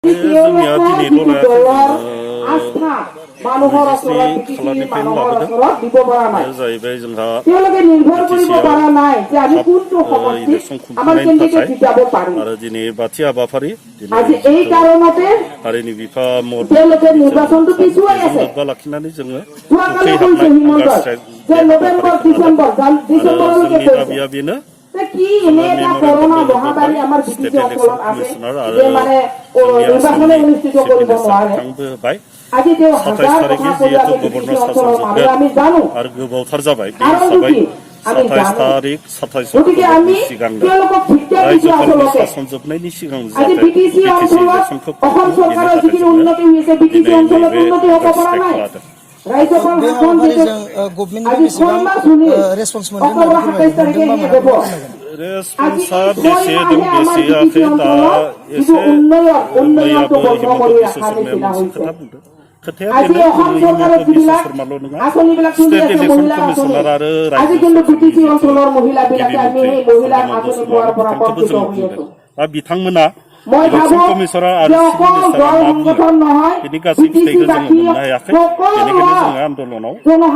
जोंनिया दिनै दलाया जाहैबाय जोंहा इलेक्सन खुंफुंनायनि थाखाय आरो दिनै बाथि हाबाफारि हारिनि बिफा लोब्बा लाखिनानै जोङो गोखै हाबनाय जोंनि दाबिया बेनो स्टेट इलेक्शन कमिशनार आरो जोंनि आसामनि चिफ मिनिस्टार बिथांबो होबाय 27 तारिखे जिहेतु गभर्नर सासन जोबगोन आरो गोबावथार जाबाय बे हिसाबै 27 तारिख 27 अक्ट'बरनि सिगांनो रायजोफोरनि सासन जोबनायनि सिगां जाहाथे बिटिसि इलेक्सनखौ खुङो बेनि थाखाय जोङो दिनै नैबे स्ट्राइक लादों। रेसपन्सा बेसे दं बेसेयाखै दा एसे मैयाबो हिमन्त बिश्व शर्माया मोनसे खोथा बुंदों। खोथाया बेनो हिमन्त बिश्व शर्माल' नङा स्टेट इलेक्सन कमिशनार आरो रायजो बिथांखौबो जों बुंदों दा बिथांमोना इलेक्सन कमिशनार आरो चिफ मिनिस्टारा मा बुङो बेनि गासै फिथाइखौ जोङो मोननो हायाखै बेनिखायनो जोङो आन्दलनाव जोङो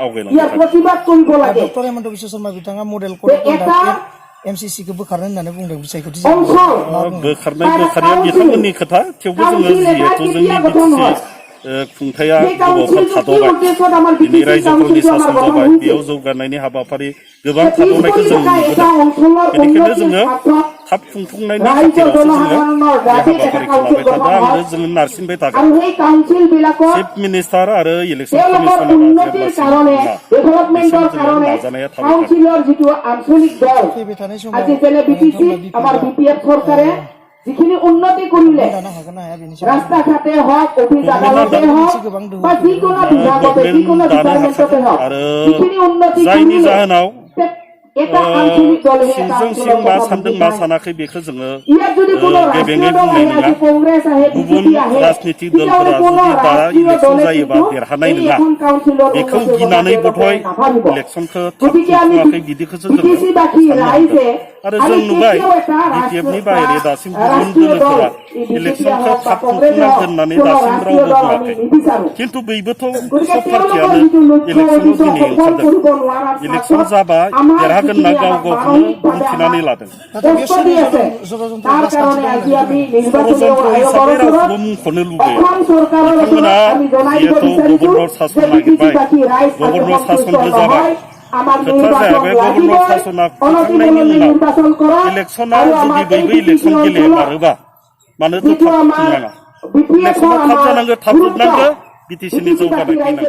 आवगायलांबाय थादों। डक्टर हिमन्त बिश्व शर्मा बिथाङा मडेल कड एमसिसि खौ बोखारनो होननानै बुंदों बिसायख'थि बोखारनाया बिथांमोननि खोथा थेवबो जोङो जिहेतु जोंनि बिटिसि खुंथाया गोबावथार थाद'बाय दिनै रायजोफोरनि सासन जाबाय बेयाव जौगानायनि हाबाफारि गोबां थाद'नायखौ जों नुबोदों बेनिखायनो जोङो थाब खुंफुंनायनि खाथिरावसो जोङो बे हाबाफारिखौ लाबाय थादों आरो जोङो नारसिनबाय थागोन चिफ मिनिस्टार आरो इलेक्सन कमिशनारा जेब्लासिम बुङा बेसिम जोङो नाजानाया थाबाय थागोन। যিখিনি উন্নতি কৰিলে ৰাস্তা ঘাটে হওক অফিস আদালতে হওক বা যিকোনো বিভাগতে যিকোনো ডিপাৰ্টমেণ্টতে হওক যিখিনি উন্নতি কৰিলে এটা আঞ্চলিক দলে सिं मा सानदों मा सानाखै बेखौ जोङो गेबेङै बुंनाय नङा गुबुन राजनीतिक दलफोरा जुदि दा इलेक्सन जायोबा देरहानाय नङा बेखौ गिनानै बधय इलेक्सनखौ थाब खुंफुङाखै बिदिखौसो जोङो साननो आरो जों नुबाय बिटिएफनि बाहेरे दासिम गुबुन दलफोरा इलेक्सनखौ थाब खुंफुंनांगोन होननानै दासिम रावबो बुङाखै खिन्थु बैबोथ' सब पार्टियानो इलेक्सनाव दिनै ओंखारदों इलेक्सन जाबा देरहागोन ना गाव गावखौनो बुंथिनानै लादों षড়यन्त्र हिसाबै रावखौबो मुंख'नो लुबैया बिथांमोना जिहेतु गभर्नर सासन नागिरबाय गभर्नर सासनबो जाबाय खोथा जाहैबाय गभर्नर सासना फैखांनायनि उनाव इलेक्सना जुदि बयबो इलेक्सन गेलेमारोबा मानोथो थाब खुंनाङा इलेक्सना थाब जानांगौ थाब जोबनांगौ बिटिसिनि जौगानाय फैनांगौ।